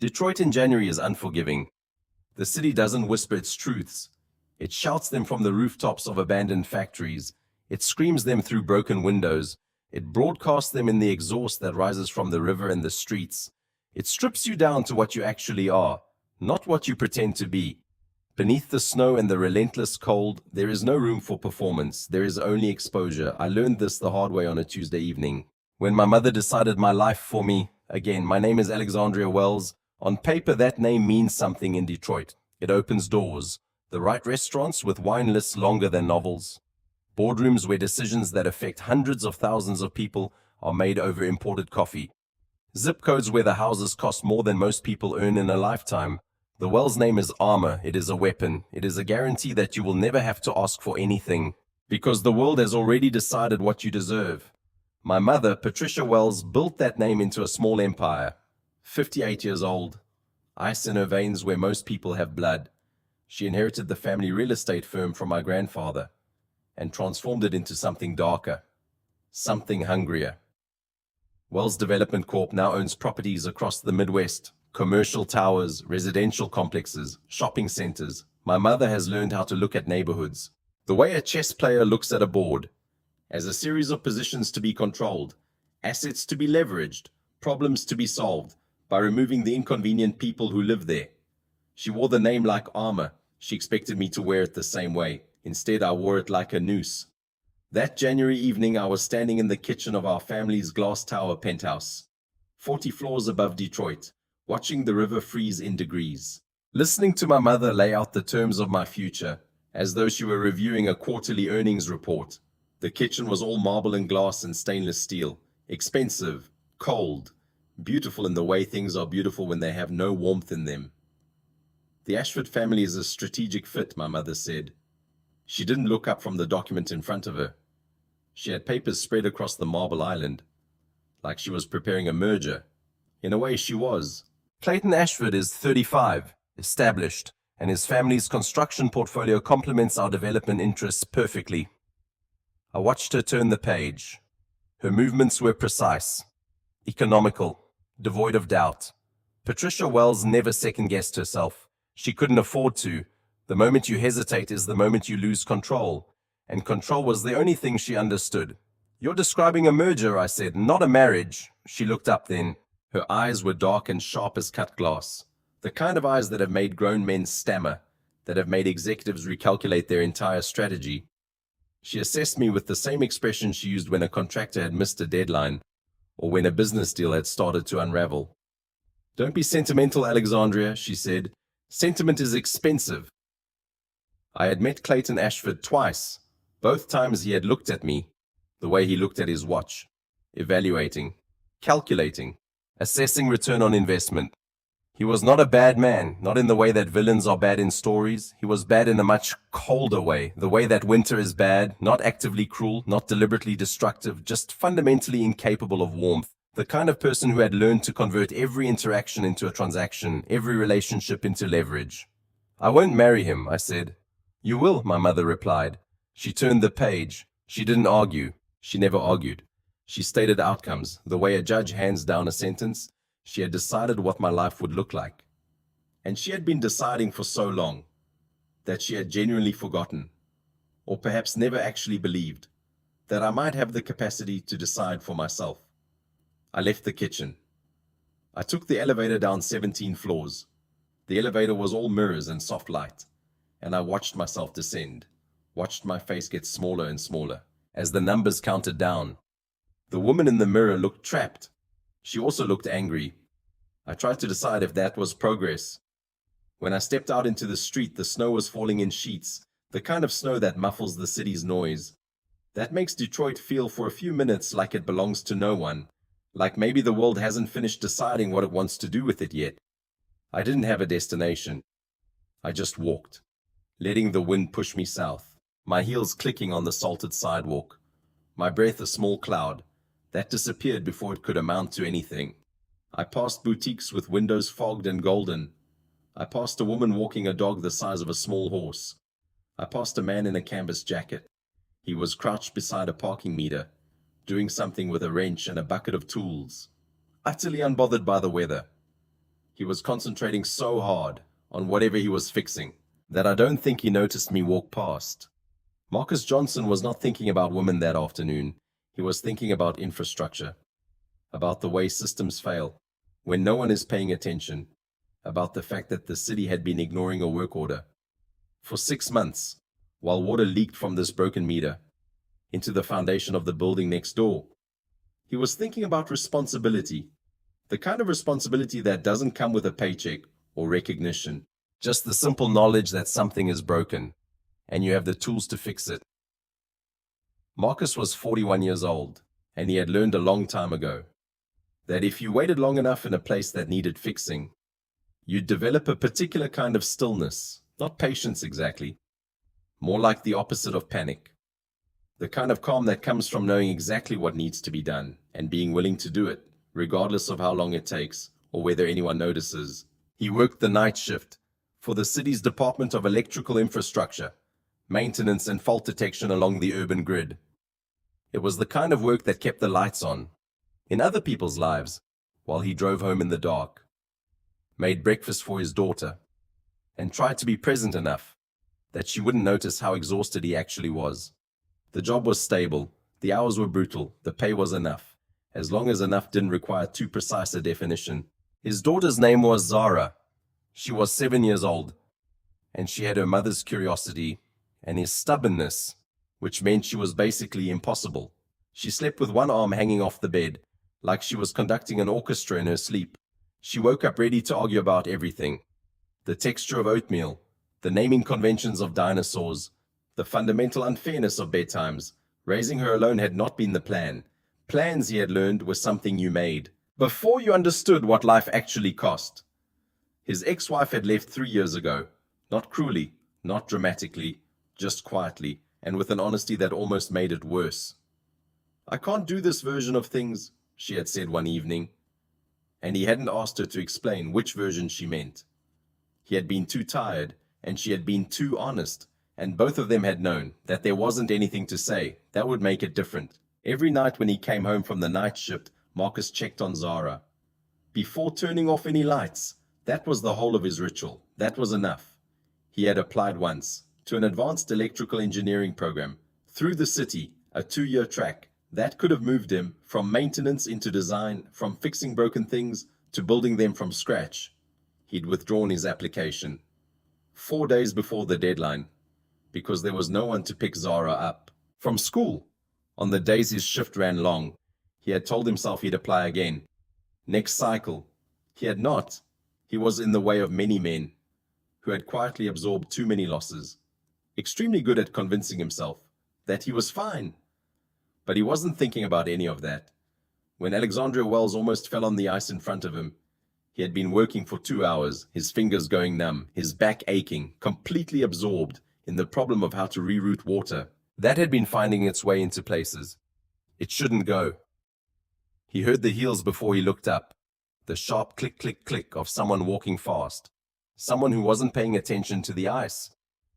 Detroit in January is unforgiving. The city doesn't whisper its truths. It shouts them from the rooftops of abandoned factories. It screams them through broken windows. It broadcasts them in the exhaust that rises from the river and the streets. It strips you down to what you actually are, not what you pretend to be. Beneath the snow and the relentless cold, there is no room for performance. There is only exposure. I learned this the hard way on a Tuesday evening, when my mother decided my life for me. Again, my name is Alexandria Wells. On paper, that name means something in Detroit. It opens doors. The right restaurants with wine lists longer than novels. Boardrooms where decisions that affect hundreds of thousands of people are made over imported coffee. Zip codes where the houses cost more than most people earn in a lifetime. The Wells name is armor. It is a weapon. It is a guarantee that you will never have to ask for anything, because the world has already decided what you deserve. My mother, Patricia Wells, built that name into a small empire. 58 years old. Ice in her veins where most people have blood. She inherited the family real estate firm from my grandfather and transformed it into something darker, something hungrier. Wells Development Corp now owns properties across the Midwest, commercial towers, residential complexes, shopping centers. My mother has learned how to look at neighborhoods the way a chess player looks at a board, as a series of positions to be controlled, assets to be leveraged, problems to be solved by removing the inconvenient people who live there. She wore the name like armor. She expected me to wear it the same way. Instead, I wore it like a noose. That January evening, I was standing in the kitchen of our family's glass tower penthouse, 40 floors above Detroit, watching the river freeze in degrees, listening to my mother lay out the terms of my future, as though she were reviewing a quarterly earnings report. The kitchen was all marble and glass and stainless steel, expensive, cold, beautiful in the way things are beautiful when they have no warmth in them. The Ashford family is a strategic fit, my mother said. She didn't look up from the document in front of her. She had papers spread across the marble island, like she was preparing a merger. In a way, she was. Clayton Ashford is 35, established, and his family's construction portfolio complements our development interests perfectly. I watched her turn the page. Her movements were precise, economical, devoid of doubt. Patricia Wells never second-guessed herself. She couldn't afford to. The moment you hesitate is the moment you lose control. And control was the only thing she understood. You're describing a merger, I said, not a marriage. She looked up then. Her eyes were dark and sharp as cut glass. The kind of eyes that have made grown men stammer, that have made executives recalculate their entire strategy. She assessed me with the same expression she used when a contractor had missed a deadline, or when a business deal had started to unravel. Don't be sentimental, Alexandria, she said. Sentiment is expensive. I had met Clayton Ashford twice. Both times he had looked at me, the way he looked at his watch, evaluating, calculating, assessing return on investment. He was not a bad man, not in the way that villains are bad in stories. He was bad in a much colder way, the way that winter is bad, not actively cruel, not deliberately destructive, just fundamentally incapable of warmth. The kind of person who had learned to convert every interaction into a transaction, every relationship into leverage. I won't marry him, I said. You will, my mother replied. She turned the page. She didn't argue. She never argued. She stated outcomes, the way a judge hands down a sentence. She had decided what my life would look like. And she had been deciding for so long that she had genuinely forgotten, or perhaps never actually believed, that I might have the capacity to decide for myself. I left the kitchen. I took the elevator down 17 floors. The elevator was all mirrors and soft light, and I watched myself descend, watched my face get smaller and smaller as the numbers counted down. The woman in the mirror looked trapped. She also looked angry. I tried to decide if that was progress. When I stepped out into the street, the snow was falling in sheets, the kind of snow that muffles the city's noise. That makes Detroit feel for a few minutes like it belongs to no one, like maybe the world hasn't finished deciding what it wants to do with it yet. I didn't have a destination. I just walked, letting the wind push me south, my heels clicking on the salted sidewalk, my breath a small cloud that disappeared before it could amount to anything. I passed boutiques with windows fogged and golden. I passed a woman walking a dog the size of a small horse. I passed a man in a canvas jacket. He was crouched beside a parking meter, doing something with a wrench and a bucket of tools, utterly unbothered by the weather. He was concentrating so hard on whatever he was fixing that I don't think he noticed me walk past. Marcus Johnson was not thinking about women that afternoon. He was thinking about infrastructure, about the way systems fail when no one is paying attention, about the fact that the city had been ignoring a work order for 6 months while water leaked from this broken meter into the foundation of the building next door. He was thinking about responsibility, the kind of responsibility that doesn't come with a paycheck or recognition, just the simple knowledge that something is broken and you have the tools to fix it. Marcus was 41 years old, and he had learned a long time ago that if you waited long enough in a place that needed fixing, you'd develop a particular kind of stillness, not patience exactly, more like the opposite of panic. The kind of calm that comes from knowing exactly what needs to be done and being willing to do it, regardless of how long it takes or whether anyone notices. He worked the night shift for the city's Department of Electrical Infrastructure, maintenance and fault detection along the urban grid. It was the kind of work that kept the lights on in other people's lives while he drove home in the dark, made breakfast for his daughter, and tried to be present enough that she wouldn't notice how exhausted he actually was. The job was stable, the hours were brutal, the pay was enough, as long as enough didn't require too precise a definition. His daughter's name was Zara. She was 7 years old, and she had her mother's curiosity and his stubbornness, which meant she was basically impossible. She slept with one arm hanging off the bed, like she was conducting an orchestra in her sleep. She woke up ready to argue about everything: the texture of oatmeal, the naming conventions of dinosaurs, the fundamental unfairness of bedtimes. Raising her alone had not been the plan. Plans, he had learned, were something you made before you understood what life actually cost. His ex-wife had left 3 years ago, not cruelly, not dramatically, just quietly, and with an honesty that almost made it worse. "I can't do this version of things," she had said one evening, and he hadn't asked her to explain which version she meant. He had been too tired, and she had been too honest, and both of them had known that there wasn't anything to say that would make it different. Every night when he came home from the night shift, Marcus checked on Zara. Before turning off any lights, that was the whole of his ritual. That was enough. He had applied once to an advanced electrical engineering program through the city, a 2-year track that could have moved him from maintenance into design, from fixing broken things to building them from scratch. He'd withdrawn his application 4 days before the deadline because there was no one to pick Zara up from school. On the days his shift ran long, he had told himself he'd apply again. Next cycle, he had not. He was in the way of many men who had quietly absorbed too many losses, extremely good at convincing himself that he was fine. But he wasn't thinking about any of that. When Alexandria Wells almost fell on the ice in front of him, he had been working for 2 hours, his fingers going numb, his back aching, completely absorbed in the problem of how to reroute water that had been finding its way into places it shouldn't go. He heard the heels before he looked up, the sharp click, click, click of someone walking fast, someone who wasn't paying attention to the ice.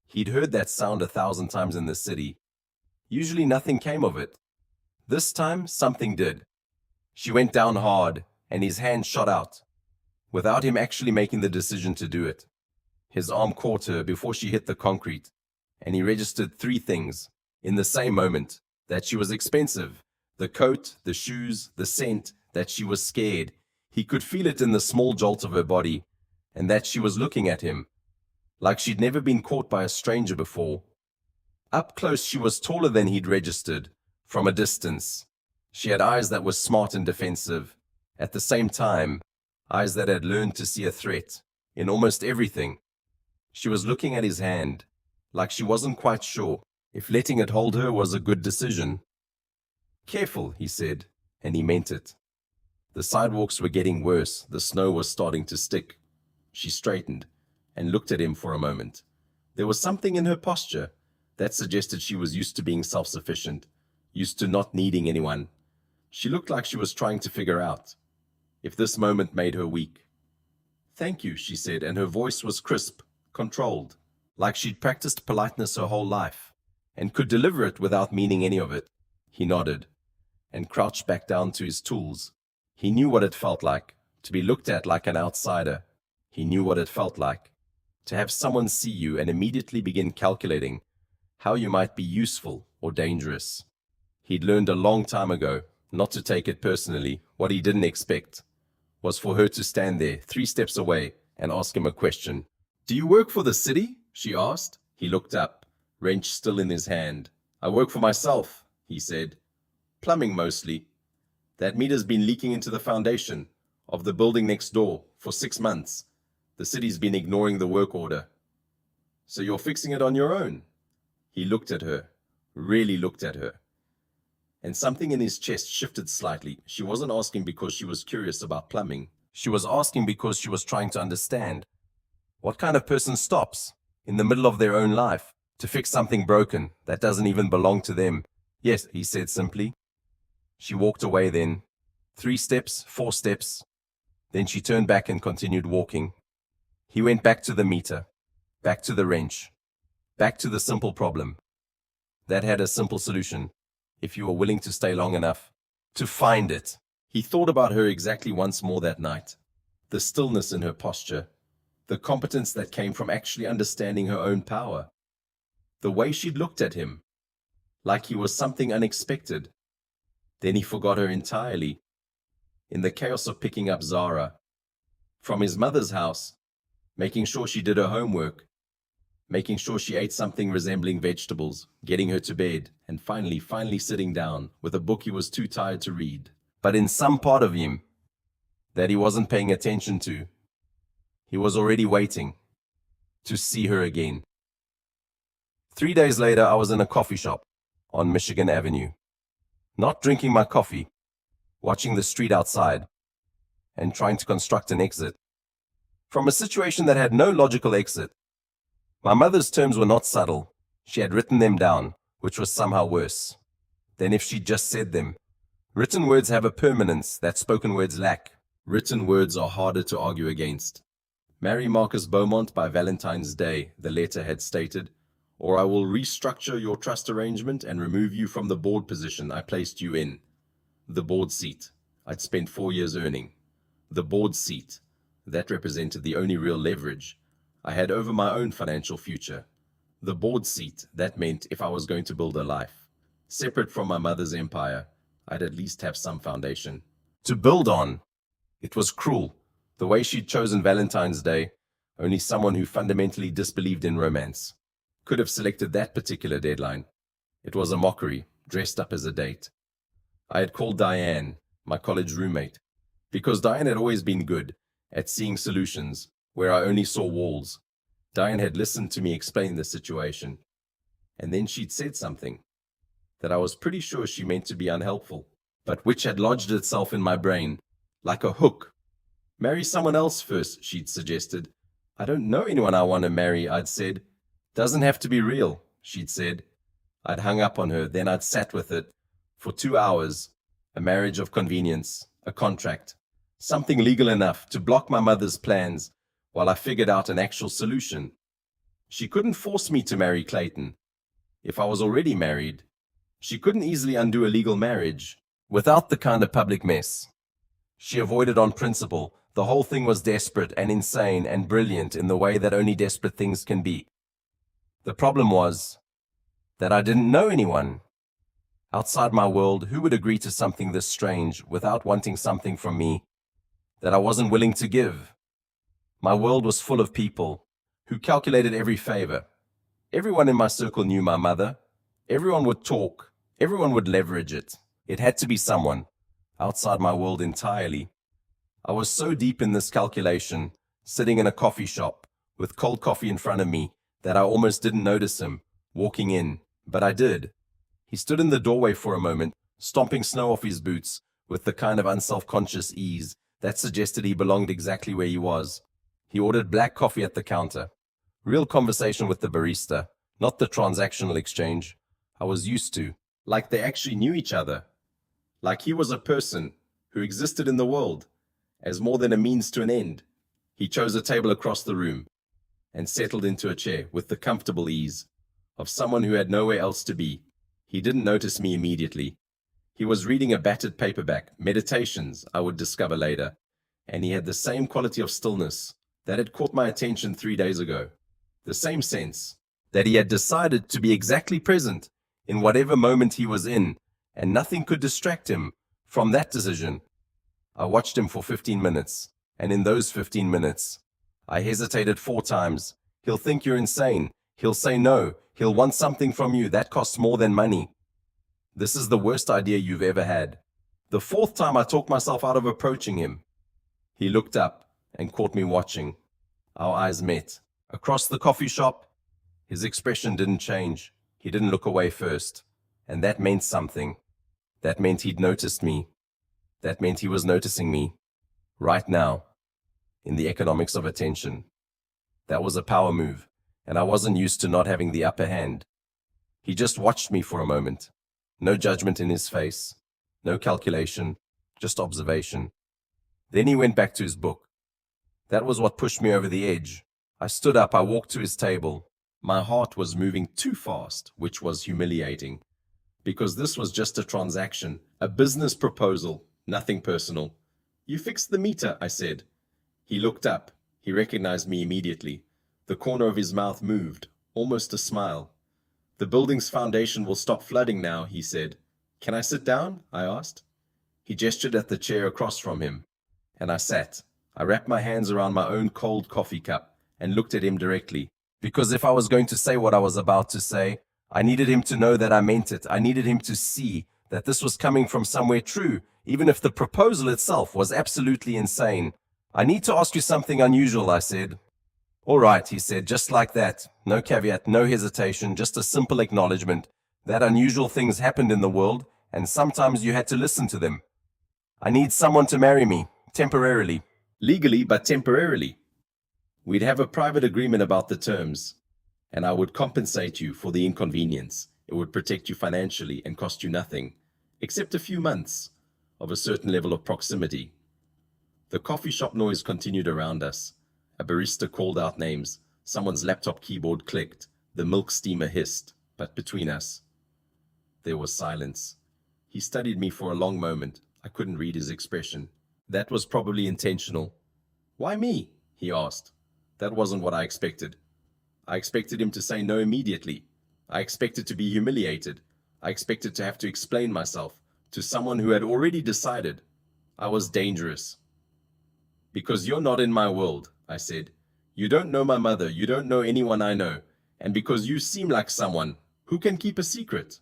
He'd heard that sound 1,000 times in the city. Usually nothing came of it. This time, something did. She went down hard, and his hand shot out, without him actually making the decision to do it. His arm caught her before she hit the concrete, and he registered 3 things in the same moment: that she was expensive, the coat, the shoes, the scent, that she was scared. He could feel it in the small jolt of her body, and that she was looking at him, like she'd never been caught by a stranger before. Up close, she was taller than he'd registered. From a distance, she had eyes that were smart and defensive. At the same time, eyes that had learned to see a threat in almost everything. She was looking at his hand, like she wasn't quite sure if letting it hold her was a good decision. "Careful," he said, and he meant it. The sidewalks were getting worse. The snow was starting to stick. She straightened and looked at him for a moment. There was something in her posture that suggested she was used to being self-sufficient, used to not needing anyone. She looked like she was trying to figure out if this moment made her weak. "Thank you," she said, and her voice was crisp, controlled, like she'd practiced politeness her whole life and could deliver it without meaning any of it. He nodded and crouched back down to his tools. He knew what it felt like to be looked at like an outsider, He knew what it felt like to have someone see you and immediately begin calculating how you might be useful or dangerous. He'd learned a long time ago not to take it personally. What he didn't expect was for her to stand there 3 steps away and ask him a question. "Do you work for the city?" she asked. He looked up, wrench still in his hand. "I work for myself," he said. "Plumbing mostly. That meter's been leaking into the foundation of the building next door for 6 months. The city's been ignoring the work order. So you're fixing it on your own?" He looked at her, really looked at her. And something in his chest shifted slightly. She wasn't asking because she was curious about plumbing. She was asking because she was trying to understand. What kind of person stops in the middle of their own life to fix something broken that doesn't even belong to them? "Yes," he said simply. She walked away then. 3 steps, 4 steps. Then she turned back and continued walking. He went back to the meter, back to the wrench, back to the simple problem. That had a simple solution, if you were willing to stay long enough to find it. He thought about her exactly once more that night. The stillness in her posture, the competence that came from actually understanding her own power, the way she'd looked at him, like he was something unexpected. Then he forgot her entirely. In the chaos of picking up Zara from his mother's house, making sure she did her homework, making sure she ate something resembling vegetables, getting her to bed, and finally sitting down with a book he was too tired to read. But in some part of him that he wasn't paying attention to, he was already waiting to see her again. 3 days later, I was in a coffee shop on Michigan Avenue, not drinking my coffee, watching the street outside, and trying to construct an exit from a situation that had no logical exit. My mother's terms were not subtle. She had written them down, which was somehow worse than if she'd just said them. Written words have a permanence that spoken words lack. Written words are harder to argue against. "Marry Marcus Beaumont by Valentine's Day," the letter had stated, "or I will restructure your trust arrangement and remove you from the board position I placed you in." The board seat I'd spent 4 years earning. The board seat, that represented the only real leverage I had over my own financial future. The board seat, that meant if I was going to build a life separate from my mother's empire, I'd at least have some foundation to build on. It was cruel, the way she'd chosen Valentine's Day. Only someone who fundamentally disbelieved in romance could have selected that particular deadline. It was a mockery, dressed up as a date. I had called Diane, my college roommate, because Diane had always been good at seeing solutions where I only saw walls. Diane had listened to me explain the situation, and then she'd said something that I was pretty sure she meant to be unhelpful, but which had lodged itself in my brain like a hook. "Marry someone else first," she'd suggested. "I don't know anyone I want to marry," I'd said. "Doesn't have to be real," she'd said. I'd hung up on her, then I'd sat with it for 2 hours. A marriage of convenience, a contract, something legal enough to block my mother's plans while I figured out an actual solution. She couldn't force me to marry Clayton. If I was already married, she couldn't easily undo a legal marriage without the kind of public mess she avoided on principle. The whole thing was desperate and insane and brilliant in the way that only desperate things can be. The problem was that I didn't know anyone outside my world who would agree to something this strange without wanting something from me that I wasn't willing to give. My world was full of people who calculated every favor. Everyone in my circle knew my mother. Everyone would talk. Everyone would leverage it. It had to be someone outside my world entirely. I was so deep in this calculation, sitting in a coffee shop with cold coffee in front of me, that I almost didn't notice him walking in, but I did. He stood in the doorway for a moment, stomping snow off his boots with the kind of unself-conscious ease that suggested he belonged exactly where he was. He ordered black coffee at the counter. Real conversation with the barista, not the transactional exchange I was used to. Like they actually knew each other. Like he was a person who existed in the world as more than a means to an end. He chose a table across the room and settled into a chair with the comfortable ease of someone who had nowhere else to be. He didn't notice me immediately. He was reading a battered paperback, Meditations, I would discover later, and he had the same quality of stillness that had caught my attention 3 days ago. The same sense that he had decided to be exactly present in whatever moment he was in, and nothing could distract him from that decision. I watched him for 15 minutes, and in those 15 minutes, I hesitated 4 times. He'll think you're insane. He'll say no. He'll want something from you that costs more than money. This is the worst idea you've ever had. The 4th time I talked myself out of approaching him. He looked up and caught me watching. Our eyes met. Across the coffee shop, his expression didn't change. He didn't look away first. And that meant something. That meant he'd noticed me. That meant he was noticing me. Right now. In the economics of attention. That was a power move, and I wasn't used to not having the upper hand. He just watched me for a moment. No judgment in his face. No calculation. Just observation. Then he went back to his book. That was what pushed me over the edge. I stood up, I walked to his table. My heart was moving too fast, which was humiliating. Because this was just a transaction, a business proposal, nothing personal. You fixed the meter, I said. He looked up. He recognized me immediately. The corner of his mouth moved, almost a smile. The building's foundation will stop flooding now, he said. Can I sit down? I asked. He gestured at the chair across from him. And I sat. I wrapped my hands around my own cold coffee cup and looked at him directly. Because if I was going to say what I was about to say, I needed him to know that I meant it. I needed him to see that this was coming from somewhere true, even if the proposal itself was absolutely insane. I need to ask you something unusual, I said. All right, he said, just like that. No caveat, no hesitation, just a simple acknowledgement that unusual things happened in the world, and sometimes you had to listen to them. I need someone to marry me, temporarily. Legally, but temporarily. We'd have a private agreement about the terms, and I would compensate you for the inconvenience. It would protect you financially and cost you nothing, except a few months of a certain level of proximity. The coffee shop noise continued around us. A barista called out names. Someone's laptop keyboard clicked. The milk steamer hissed. But between us, there was silence. He studied me for a long moment. I couldn't read his expression. That was probably intentional. Why me? He asked. That wasn't what I expected. I expected him to say no immediately. I expected to be humiliated. I expected to have to explain myself to someone who had already decided I was dangerous. Because you're not in my world, I said. You don't know my mother, you don't know anyone I know, and because you seem like someone who can keep a secret.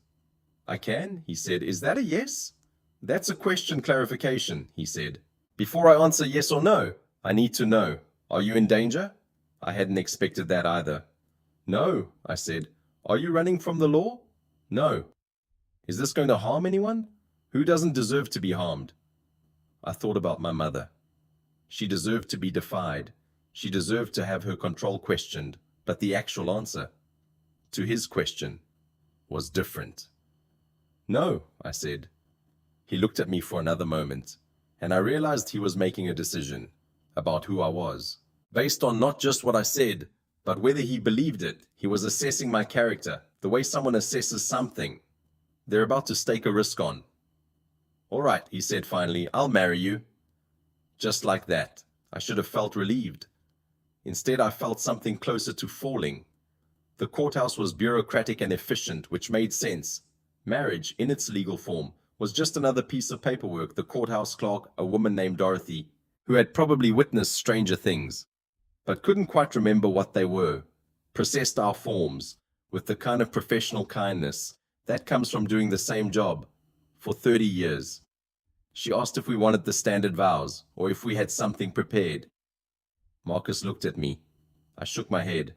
I can, he said. Is that a yes? That's a question clarification, he said. Before I answer yes or no, I need to know. Are you in danger? I hadn't expected that either. No, I said. Are you running from the law? No. Is this going to harm anyone? Who doesn't deserve to be harmed? I thought about my mother. She deserved to be defied. She deserved to have her control questioned, but the actual answer to his question was different. No, I said. He looked at me for another moment, and I realized he was making a decision about who I was, based on not just what I said, but whether he believed it. He was assessing my character, the way someone assesses something they're about to stake a risk on. All right, he said finally, I'll marry you. Just like that. I should have felt relieved. Instead, I felt something closer to falling. The courthouse was bureaucratic and efficient, which made sense. Marriage, in its legal form, was just another piece of paperwork. The courthouse clerk, a woman named Dorothy, who had probably witnessed stranger things, but couldn't quite remember what they were, processed our forms with the kind of professional kindness that comes from doing the same job for 30 years. She asked if we wanted the standard vows, or if we had something prepared. Marcus looked at me. I shook my head.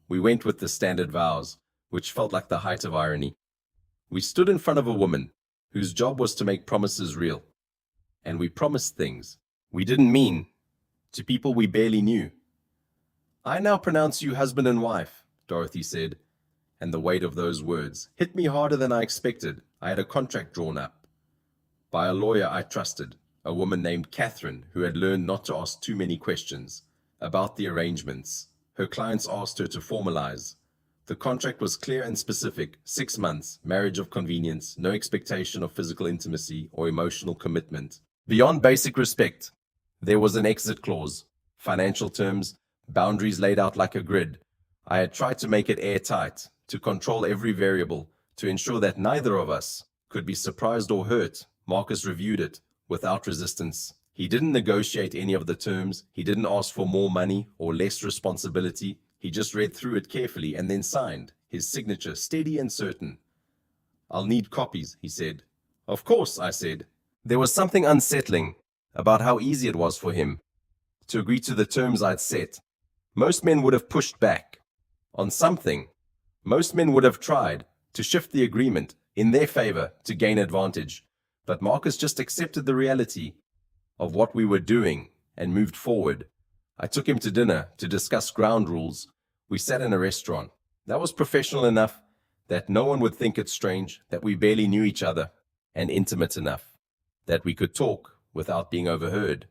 We went with the standard vows, which felt like the height of irony. We stood in front of a woman whose job was to make promises real. And we promised things we didn't mean to people we barely knew. I now pronounce you husband and wife, Dorothy said, and the weight of those words hit me harder than I expected. I had a contract drawn up by a lawyer I trusted, a woman named Catherine, who had learned not to ask too many questions about the arrangements her clients asked her to formalize. The contract was clear and specific: 6 months, marriage of convenience, no expectation of physical intimacy or emotional commitment. Beyond basic respect, there was an exit clause. Financial terms, boundaries laid out like a grid. I had tried to make it airtight, to control every variable, to ensure that neither of us could be surprised or hurt. Marcus reviewed it without resistance. He didn't negotiate any of the terms. He didn't ask for more money or less responsibility. He just read through it carefully and then signed, his signature steady and certain. "I'll need copies," he said. "Of course," I said. There was something unsettling about how easy it was for him to agree to the terms I'd set. Most men would have pushed back on something. Most men would have tried to shift the agreement in their favor to gain advantage. But Marcus just accepted the reality of what we were doing and moved forward. I took him to dinner to discuss ground rules. We sat in a restaurant. That was professional enough that no one would think it strange that we barely knew each other, and intimate enough that we could talk without being overheard.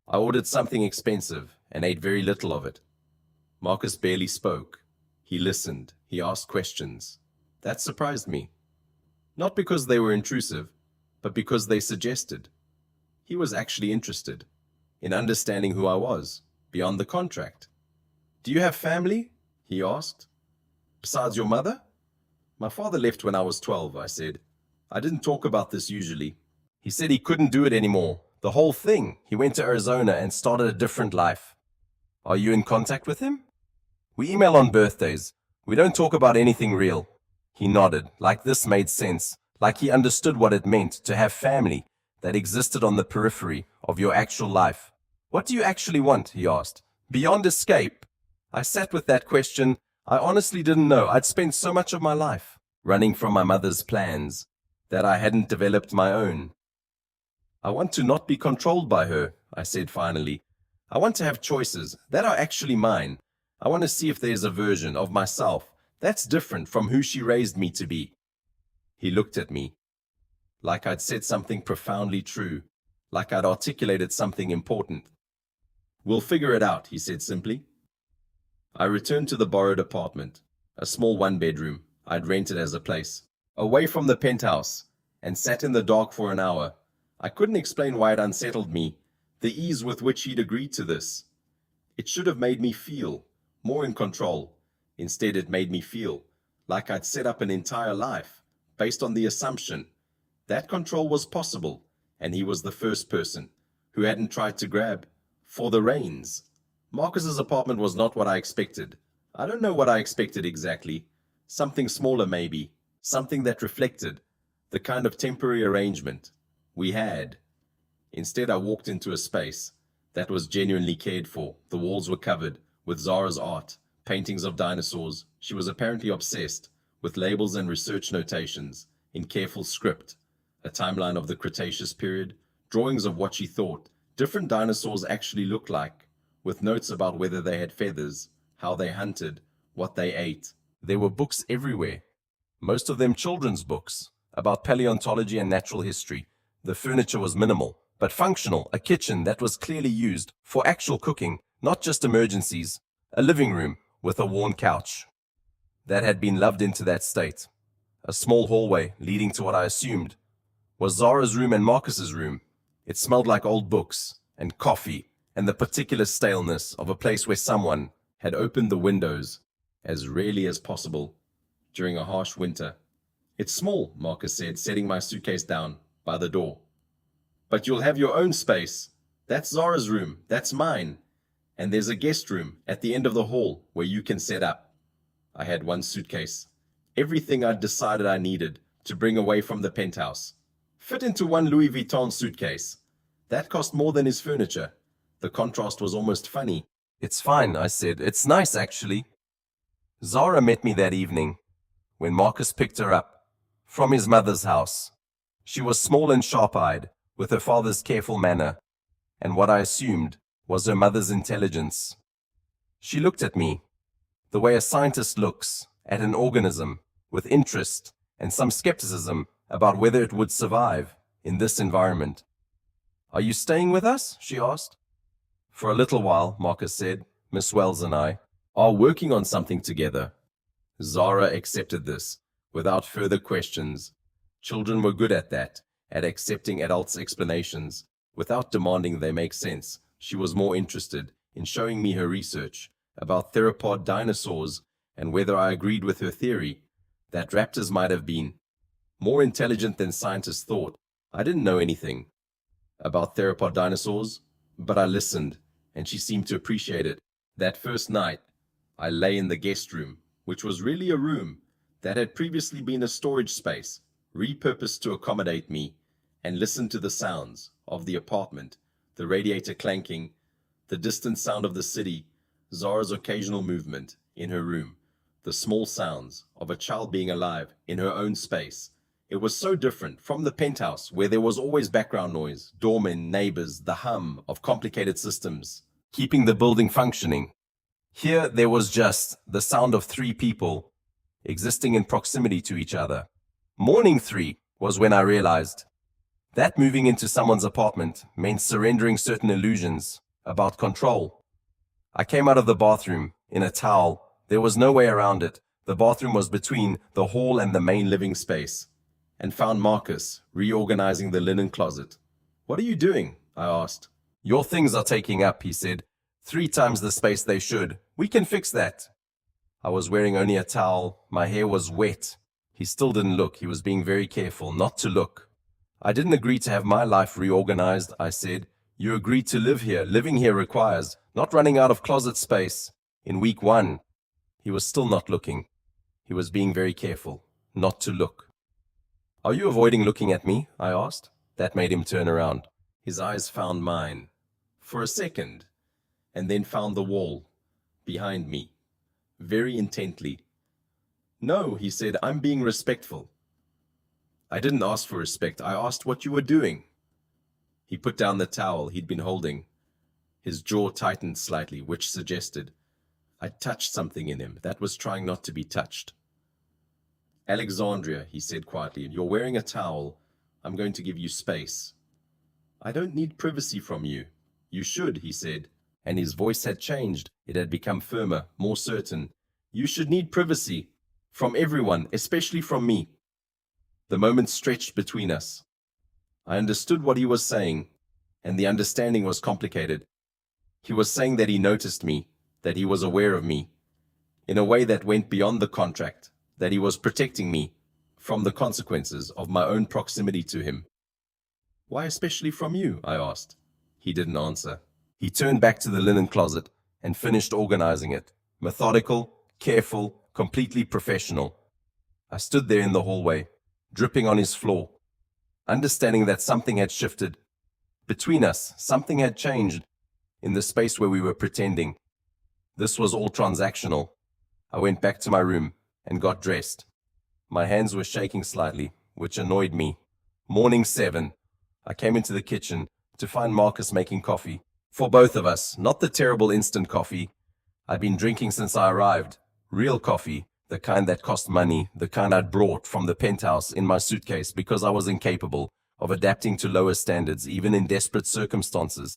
I ordered something expensive and ate very little of it. Marcus barely spoke. He listened. He asked questions. That surprised me. Not because they were intrusive, but because they suggested. He was actually interested in understanding who I was, beyond the contract. "Do you have family?" he asked. "Besides your mother?" "My father left when I was 12, I said. I didn't talk about this usually. He said he couldn't do it anymore. The whole thing. He went to Arizona and started a different life. "Are you in contact with him?" "We email on birthdays. We don't talk about anything real." He nodded, like this made sense, like he understood what it meant to have family that existed on the periphery of your actual life. "What do you actually want?" he asked. "Beyond escape?" I sat with that question. I honestly didn't know. I'd spent so much of my life running from my mother's plans that I hadn't developed my own. "I want to not be controlled by her," I said finally. "I want to have choices that are actually mine. I want to see if there's a version of myself that's different from who she raised me to be." He looked at me, like I'd said something profoundly true, like I'd articulated something important. "We'll figure it out," he said simply. I returned to the borrowed apartment, a small one-bedroom I'd rented as a place, away from the penthouse, and sat in the dark for an hour. I couldn't explain why it unsettled me, the ease with which he'd agreed to this. It should have made me feel more in control. Instead, it made me feel like I'd set up an entire life based on the assumption that control was possible, and he was the first person who hadn't tried to grab for the reins. Marcus's apartment was not what I expected. I don't know what I expected exactly. Something smaller maybe, something that reflected the kind of temporary arrangement we had. Instead, I walked into a space that was genuinely cared for. The walls were covered with Zara's art, paintings of dinosaurs. She was apparently obsessed with labels and research notations in careful script, a timeline of the Cretaceous period, drawings of what she thought different dinosaurs actually looked like, with notes about whether they had feathers, how they hunted, what they ate. There were books everywhere, most of them children's books, about paleontology and natural history. The furniture was minimal, but functional, a kitchen that was clearly used for actual cooking, not just emergencies, a living room with a worn couch that had been loved into that state, a small hallway leading to what I assumed was Zara's room and Marcus's room. It smelled like old books and coffee and the particular staleness of a place where someone had opened the windows as rarely as possible during a harsh winter. "It's small," Marcus said, setting my suitcase down by the door. "But you'll have your own space. That's Zara's room, that's mine. And there's a guest room at the end of the hall where you can set up." I had one suitcase. Everything I'd decided I needed to bring away from the penthouse fit into one Louis Vuitton suitcase. That cost more than his furniture. The contrast was almost funny. "It's fine," I said. "It's nice, actually." Zara met me that evening when Marcus picked her up from his mother's house. She was small and sharp-eyed, with her father's careful manner, and what I assumed was her mother's intelligence. She looked at me the way a scientist looks at an organism, with interest and some skepticism about whether it would survive in this environment. "Are you staying with us?" she asked. "For a little while," Marcus said. "Miss Wells and I are working on something together." Zara accepted this without further questions. Children were good at that, at accepting adults' explanations without demanding they make sense. She was more interested in showing me her research about theropod dinosaurs and whether I agreed with her theory that raptors might have been more intelligent than scientists thought. I didn't know anything about theropod dinosaurs, but I listened, and she seemed to appreciate it. That first night, I lay in the guest room, which was really a room that had previously been a storage space, repurposed to accommodate me, and listened to the sounds of the apartment, the radiator clanking, the distant sound of the city, Zara's occasional movement in her room, the small sounds of a child being alive in her own space. It was so different from the penthouse, where there was always background noise, doormen, neighbors, the hum of complicated systems, keeping the building functioning. Here there was just the sound of three people existing in proximity to each other. Morning 3 was when I realized that moving into someone's apartment meant surrendering certain illusions about control. I came out of the bathroom in a towel. There was no way around it. The bathroom was between the hall and the main living space, and found Marcus reorganizing the linen closet. "What are you doing?" I asked. "Your things are taking up," he said. "3 times the space they should. We can fix that." I was wearing only a towel. My hair was wet. He still didn't look. He was being very careful not to look. "I didn't agree to have my life reorganized," I said. "You agreed to live here. Living here requires not running out of closet space." In week 1, he was still not looking. He was being very careful not to look. "Are you avoiding looking at me?" I asked. That made him turn around. His eyes found mine for a second, and then found the wall behind me, very intently. "No," he said, "I'm being respectful." "I didn't ask for respect. I asked what you were doing." He put down the towel he'd been holding. His jaw tightened slightly, which suggested I touched something in him that was trying not to be touched. "Alexandria," he said quietly, "you're wearing a towel. I'm going to give you space." "I don't need privacy from you." "You should," he said, and his voice had changed. It had become firmer, more certain. "You should need privacy from everyone, especially from me." The moment stretched between us. I understood what he was saying, and the understanding was complicated. He was saying that he noticed me, that he was aware of me, in a way that went beyond the contract, that he was protecting me from the consequences of my own proximity to him. "Why especially from you?" I asked. He didn't answer. He turned back to the linen closet and finished organizing it. Methodical, careful, completely professional. I stood there in the hallway, dripping on his floor, understanding that something had shifted. Between us, something had changed in the space where we were pretending. This was all transactional. I went back to my room and got dressed. My hands were shaking slightly, which annoyed me. Morning 7. I came into the kitchen to find Marcus making coffee. For both of us, not the terrible instant coffee I'd been drinking since I arrived. Real coffee, the kind that cost money, the kind I'd brought from the penthouse in my suitcase because I was incapable of adapting to lower standards, even in desperate circumstances.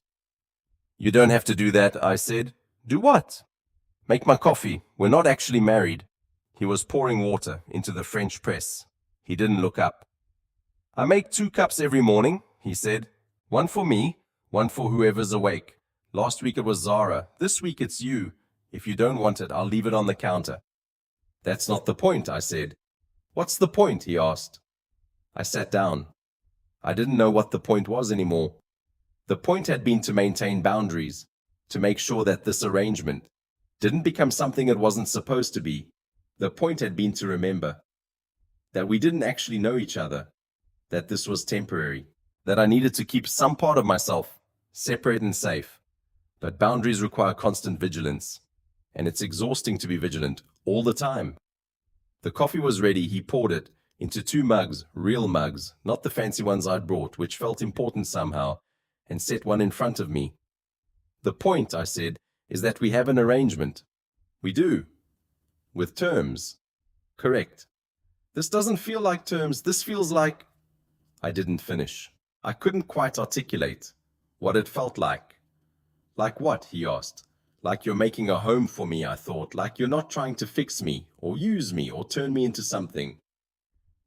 "You don't have to do that," I said. "Do what?" "Make my coffee. We're not actually married." He was pouring water into the French press. He didn't look up. "I make 2 cups every morning," he said. "One for me, one for whoever's awake. Last week it was Zara. This week it's you. If you don't want it, I'll leave it on the counter." "That's not the point," I said. "What's the point?" he asked. I sat down. I didn't know what the point was anymore. The point had been to maintain boundaries, to make sure that this arrangement didn't become something it wasn't supposed to be. The point had been to remember that we didn't actually know each other, that this was temporary, that I needed to keep some part of myself separate and safe. But boundaries require constant vigilance, and it's exhausting to be vigilant all the time. The coffee was ready. He poured it into 2 mugs, real mugs, not the fancy ones I'd brought, which felt important somehow, and set one in front of me. "The point," I said, "is that we have an arrangement." "We do. With terms." "Correct." "This doesn't feel like terms. This feels like—" I didn't finish. I couldn't quite articulate what it felt like. "Like what?" he asked. "Like you're making a home for me," I thought. "Like you're not trying to fix me, or use me, or turn me into something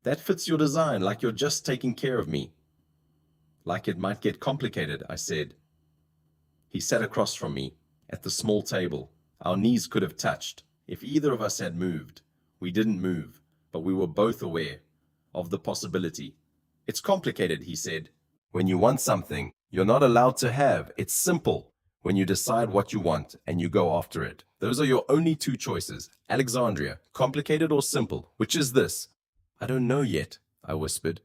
that fits your design, like you're just taking care of me." "Like it might get complicated," I said. He sat across from me at the small table. Our knees could have touched if either of us had moved. We didn't move, but we were both aware of the possibility. It's complicated, he said. When you want something, you're not allowed to have. It's simple. When you decide what you want and you go after it. Those are your only two choices. Alexandria, complicated or simple? Which is this? I don't know yet, I whispered.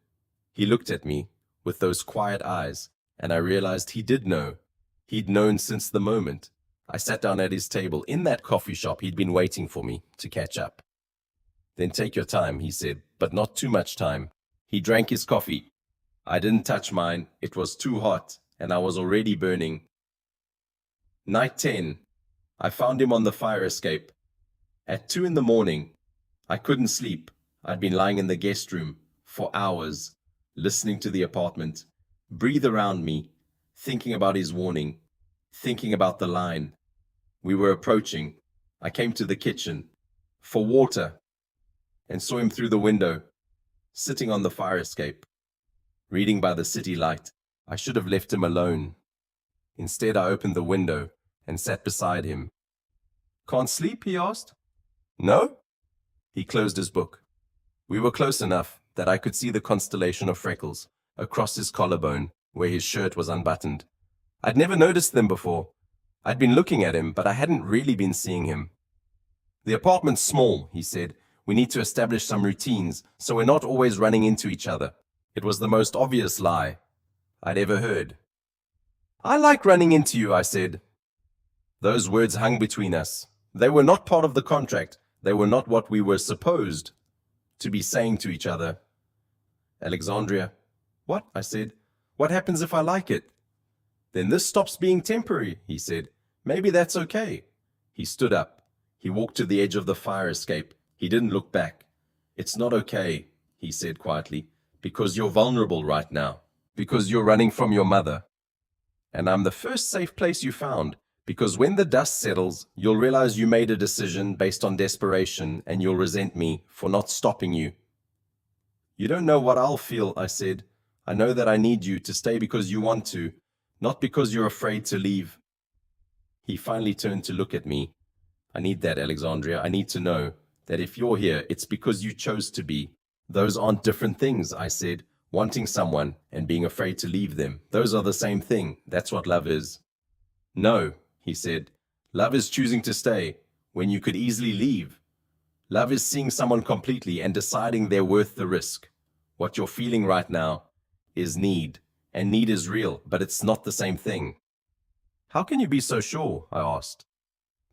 He looked at me with those quiet eyes, and I realized he did know. He'd known since the moment I sat down at his table in that coffee shop. He'd been waiting for me to catch up. Then take your time, he said, but not too much time. He drank his coffee. I didn't touch mine. It was too hot, and I was already burning. Night 10. I found him on the fire escape. At 2 a.m, I couldn't sleep. I'd been lying in the guest room for hours, listening to the apartment breathe around me, thinking about his warning, thinking about the line. We were approaching. I came to the kitchen for water and saw him through the window, sitting on the fire escape, reading by the city light. I should have left him alone. Instead, I opened the window and sat beside him. Can't sleep? He asked. No? He closed his book. We were close enough that I could see the constellation of freckles across his collarbone where his shirt was unbuttoned. I'd never noticed them before. I'd been looking at him, but I hadn't really been seeing him. The apartment's small, he said. We need to establish some routines so we're not always running into each other. It was the most obvious lie I'd ever heard. I like running into you, I said. Those words hung between us. They were not part of the contract. They were not what we were supposed to be saying to each other. Alexandria. What? I said. What happens if I like it? Then this stops being temporary, he said. Maybe that's okay. He stood up. He walked to the edge of the fire escape. He didn't look back. It's not okay, he said quietly, because you're vulnerable right now, because you're running from your mother. And I'm the first safe place you found, because when the dust settles, you'll realize you made a decision based on desperation, and you'll resent me for not stopping you. You don't know what I'll feel, I said. I know that I need you to stay because you want to, not because you're afraid to leave. He finally turned to look at me. I need that, Alexandria. I need to know that if you're here, it's because you chose to be. Those aren't different things, I said. Wanting someone and being afraid to leave them. Those are the same thing. That's what love is. No, he said. Love is choosing to stay when you could easily leave. Love is seeing someone completely and deciding they're worth the risk. What you're feeling right now is need, and need is real, but it's not the same thing. How can you be so sure? I asked.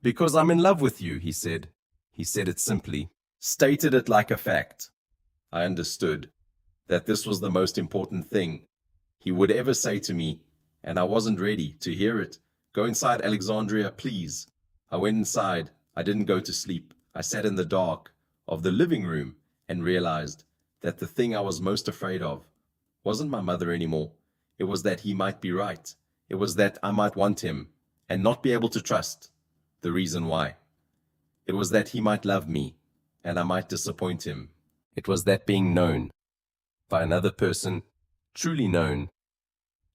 Because I'm in love with you, he said. He said it simply, stated it like a fact. I understood that this was the most important thing he would ever say to me, and I wasn't ready to hear it. Go inside, Alexandria, please. I went inside. I didn't go to sleep. I sat in the dark of the living room and realized that the thing I was most afraid of wasn't my mother anymore. It was that he might be right. It was that I might want him and not be able to trust the reason why. It was that he might love me and I might disappoint him. It was that being known by another person, truly known,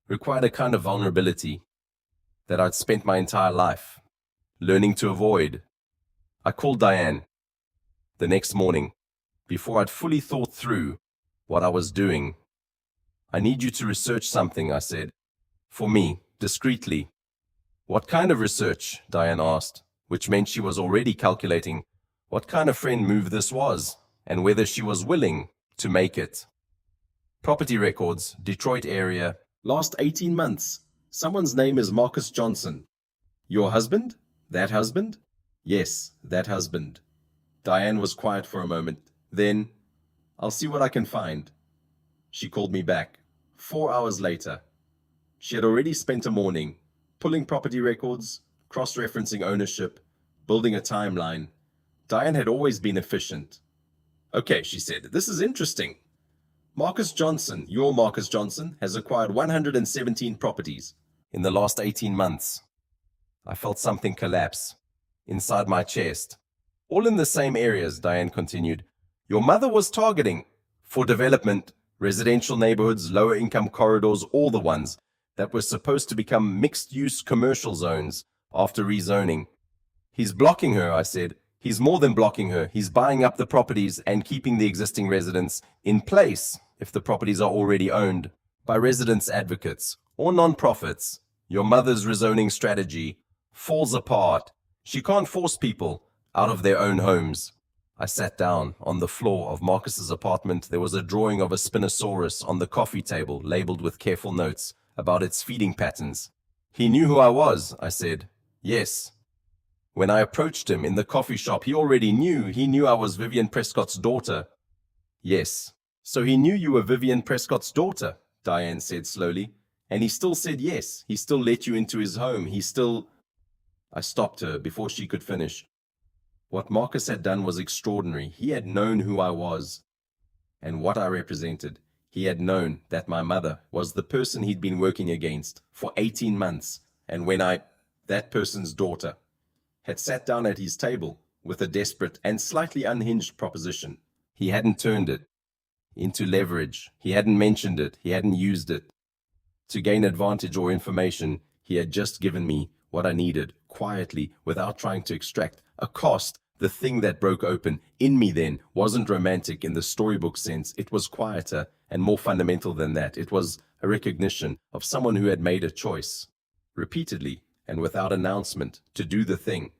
required a kind of vulnerability that I'd spent my entire life learning to avoid. I called Diane the next morning before I'd fully thought through what I was doing. I need you to research something, I said. For me, discreetly. What kind of research? Diane asked, which meant she was already calculating what kind of friend move this was and whether she was willing to make it. Property records, Detroit area, last 18 months. Someone's name is Marcus Johnson. Your husband? That husband? Yes, that husband. Diane was quiet for a moment. Then, I'll see what I can find. She called me back. 4 hours later. She had already spent a morning pulling property records, cross-referencing ownership, building a timeline. Diane had always been efficient. Okay, she said, this is interesting. Marcus Johnson, your Marcus Johnson, has acquired 117 properties in the last 18 months. I felt something collapse inside my chest. All in the same areas, Diane continued. Your mother was targeting for development, residential neighborhoods, lower income corridors, all the ones that were supposed to become mixed-use commercial zones after rezoning. He's blocking her, I said. He's more than blocking her. He's buying up the properties and keeping the existing residents in place if the properties are already owned by residents' advocates or non-profits. Your mother's rezoning strategy falls apart. She can't force people out of their own homes. I sat down on the floor of Marcus's apartment. There was a drawing of a Spinosaurus on the coffee table, labeled with careful notes about its feeding patterns. He knew who I was, I said. Yes. When I approached him in the coffee shop, he already knew. He knew I was Vivian Prescott's daughter. Yes. So he knew you were Vivian Prescott's daughter, Diane said slowly. And he still said yes. He still let you into his home. I stopped her before she could finish. What Marcus had done was extraordinary. He had known who I was and what I represented. He had known that my mother was the person he'd been working against for 18 months. And when that person's daughter, had sat down at his table with a desperate and slightly unhinged proposition, he hadn't turned it into leverage. He hadn't mentioned it. He hadn't used it to gain advantage or information. He had just given me what I needed, quietly, without trying to extract a cost. The thing that broke open in me then wasn't romantic in the storybook sense. It was quieter and more fundamental than that. It was a recognition of someone who had made a choice, repeatedly and without announcement, to do the thing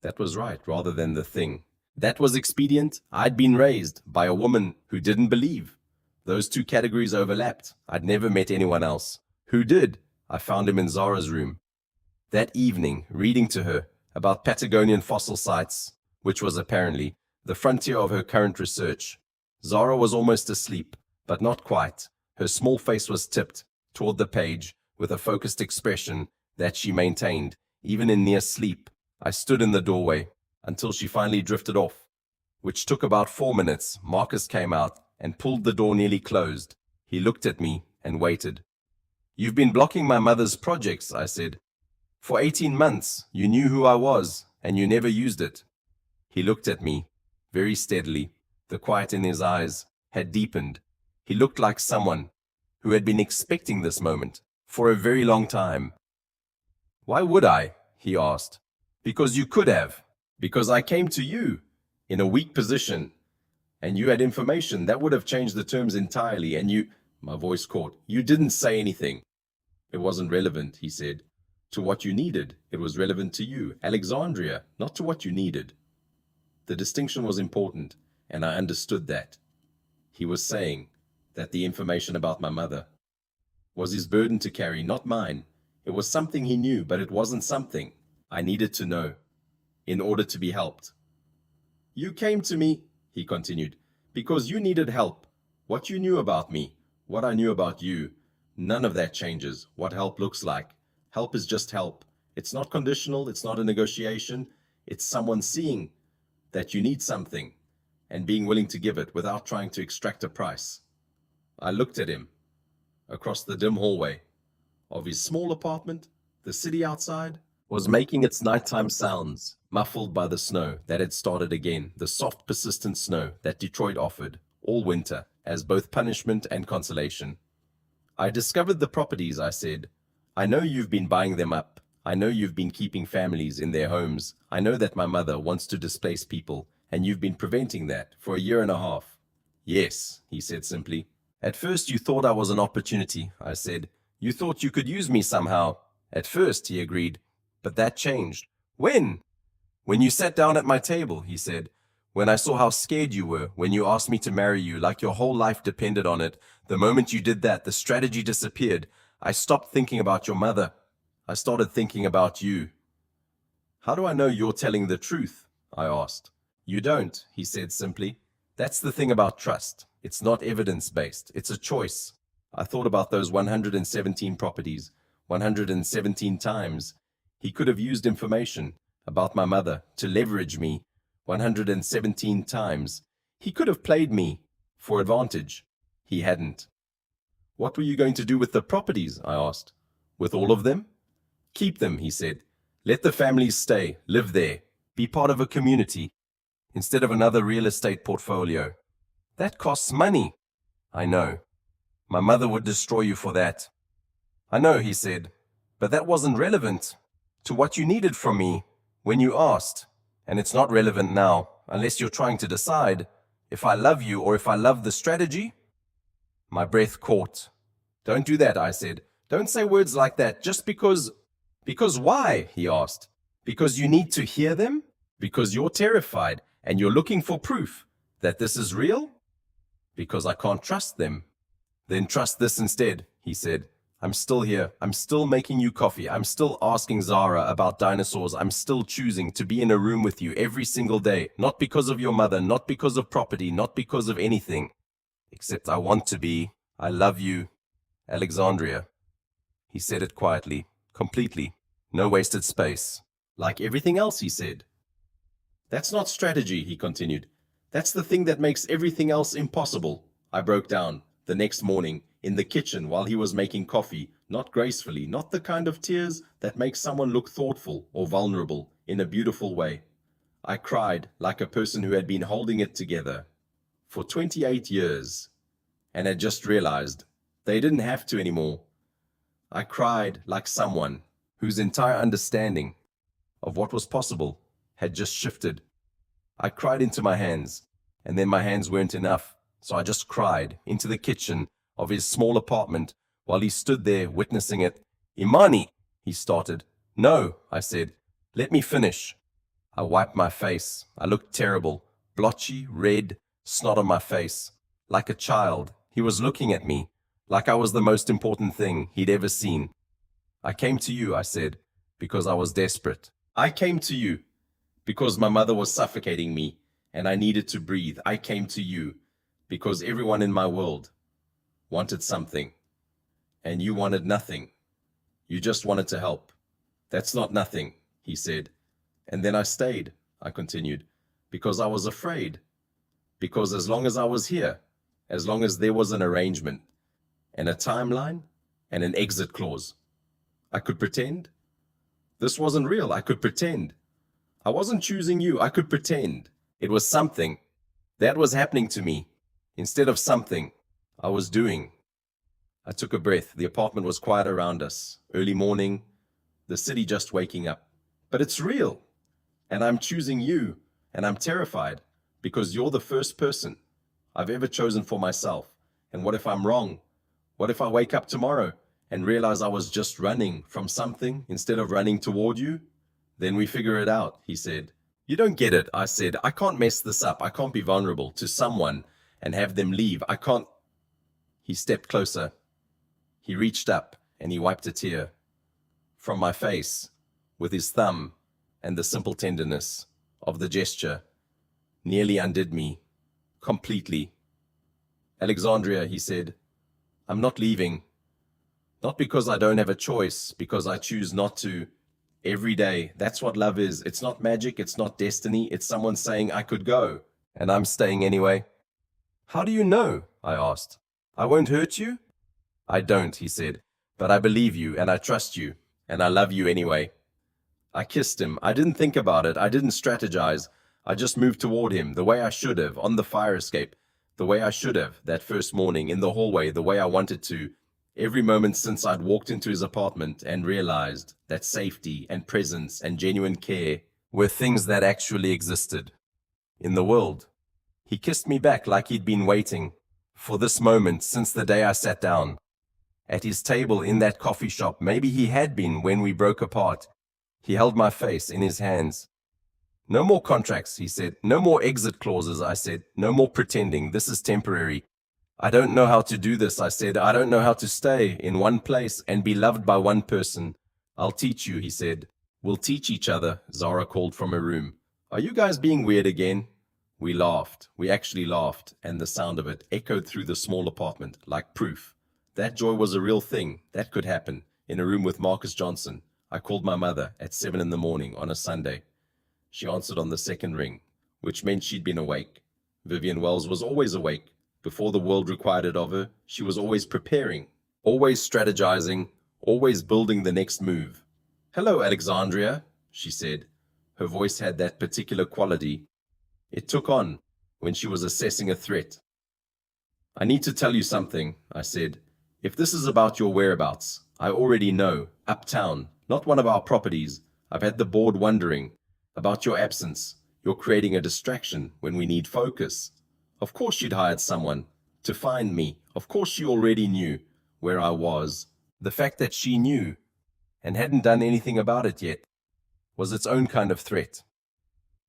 that was right rather than the thing that was expedient. I'd been raised by a woman who didn't believe. Those two categories overlapped. I'd never met anyone else who did. I found him in Zara's room that evening, reading to her about Patagonian fossil sites, which was apparently the frontier of her current research. Zara was almost asleep, but not quite. Her small face was tipped toward the page with a focused expression that she maintained, even in near sleep. I stood in the doorway until she finally drifted off, which took about 4 minutes. Marcus came out and pulled the door nearly closed. He looked at me and waited. You've been blocking my mother's projects, I said. For 18 months, you knew who I was, and you never used it. He looked at me very steadily. The quiet in his eyes had deepened. He looked like someone who had been expecting this moment for a very long time. Why would I? He asked. Because you could have. Because I came to you in a weak position, and you had information that would have changed the terms entirely, and you... My voice caught. You didn't say anything. It wasn't relevant, he said, to what you needed. It was relevant to you, Alexandria, not to what you needed. The distinction was important, and I understood that. He was saying that the information about my mother was his burden to carry, not mine. It was something he knew, but it wasn't something I needed to know in order to be helped. You came to me, he continued, because you needed help. What you knew about me, what I knew about you, none of that changes what help looks like. Help is just help. It's not conditional, it's not a negotiation. It's someone seeing that you need something and being willing to give it without trying to extract a price. I looked at him across the dim hallway of his small apartment. The city outside was making its nighttime sounds, muffled by the snow that had started again, the soft, persistent snow that Detroit offered all winter as both punishment and consolation. I discovered the properties, I said. I know you've been buying them up. I know you've been keeping families in their homes. I know that my mother wants to displace people, and you've been preventing that for a year and a half. Yes, he said simply. At first you thought I was an opportunity, I said. You thought you could use me somehow. At first, he agreed. But that changed. When? When you sat down at my table, he said. When I saw how scared you were, when you asked me to marry you like your whole life depended on it. The moment you did that, the strategy disappeared. I stopped thinking about your mother. I started thinking about you. How do I know you're telling the truth? I asked. You don't, he said simply. That's the thing about trust. It's not evidence-based. It's a choice. I thought about those 117 properties, 117 times. He could have used information about my mother to leverage me 117 times. He could have played me for advantage. He hadn't. What were you going to do with the properties? I asked. With all of them? Keep them, he said. Let the families stay, live there, be part of a community, instead of another real estate portfolio. That costs money. I know. My mother would destroy you for that. I know, he said, but that wasn't relevant to what you needed from me when you asked. And it's not relevant now, unless you're trying to decide if I love you or if I love the strategy. My breath caught. Don't do that, I said. Don't say words like that just because... Because why? He asked. Because you need to hear them? Because you're terrified and you're looking for proof that this is real? Because I can't trust them. Then trust this instead, he said. I'm still here. I'm still making you coffee. I'm still asking Zara about dinosaurs. I'm still choosing to be in a room with you every single day. Not because of your mother, not because of property, not because of anything. Except I want to be. I love you, Alexandria. He said it quietly, completely. No wasted space. Like everything else, he said. That's not strategy, he continued. That's the thing that makes everything else impossible. I broke down the next morning in the kitchen while he was making coffee, not gracefully, not the kind of tears that make someone look thoughtful or vulnerable in a beautiful way. I cried like a person who had been holding it together for 28 years and had just realized they didn't have to anymore. I cried like someone whose entire understanding of what was possible had just shifted. I cried into my hands, and then my hands weren't enough, so I just cried into the kitchen of his small apartment while he stood there witnessing it. Imani, he started. No, I said. Let me finish. I wiped my face. I looked terrible, blotchy, red, snot on my face. Like a child, he was looking at me, like I was the most important thing he'd ever seen. I came to you, I said, because I was desperate. I came to you because my mother was suffocating me and I needed to breathe. I came to you because everyone in my world wanted something and you wanted nothing. You just wanted to help. That's not nothing, he said. And then I stayed, I continued, because I was afraid. Because as long as I was here, as long as there was an arrangement and a timeline and an exit clause, I could pretend. This wasn't real. I could pretend. I wasn't choosing you. I could pretend. It was something that was happening to me instead of something I was doing. I took a breath. The apartment was quiet around us. Early morning, the city just waking up. But it's real. And I'm choosing you. And I'm terrified because you're the first person I've ever chosen for myself. And what if I'm wrong? What if I wake up tomorrow and realize I was just running from something instead of running toward you? Then we figure it out, he said. You don't get it, I said. I can't mess this up. I can't be vulnerable to someone and have them leave. I can't. He stepped closer. He reached up and he wiped a tear from my face with his thumb, and the simple tenderness of the gesture nearly undid me completely. Alexandria, he said, I'm not leaving. Not because I don't have a choice, because I choose not to. Every day, that's what love is. It's not magic, it's not destiny, it's someone saying I could go, and I'm staying anyway. How do you know? I asked. I won't hurt you? I don't, he said, but I believe you, and I trust you, and I love you anyway. I kissed him. I didn't think about it. I didn't strategize. I just moved toward him, the way I should have, on the fire escape, the way I should have, that first morning, in the hallway, the way I wanted to, every moment since I'd walked into his apartment and realized that safety and presence and genuine care were things that actually existed in the world. He kissed me back like he'd been waiting for this moment since the day I sat down at his table in that coffee shop. Maybe he had been when we broke apart. He held my face in his hands. No more contracts, he said. No more exit clauses, I said. No more pretending. This is temporary. I don't know how to do this, I said. I don't know how to stay in one place and be loved by one person. I'll teach you, he said. We'll teach each other, Zara called from her room. Are you guys being weird again? We laughed. We actually laughed, and the sound of it echoed through the small apartment like proof. That joy was a real thing. That could happen in a room with Marcus Johnson. I called my mother at 7 in the morning on a Sunday. She answered on the second ring, which meant she'd been awake. Vivian Wells was always awake. Before the world required it of her, she was always preparing, always strategizing, always building the next move. Hello, Alexandria, she said. Her voice had that particular quality it took on when she was assessing a threat. I need to tell you something, I said. If this is about your whereabouts, I already know. Uptown, not one of our properties. I've had the board wondering about your absence. You're creating a distraction when we need focus. Of course you'd hired someone to find me. Of course she already knew where I was. The fact that she knew and hadn't done anything about it yet was its own kind of threat.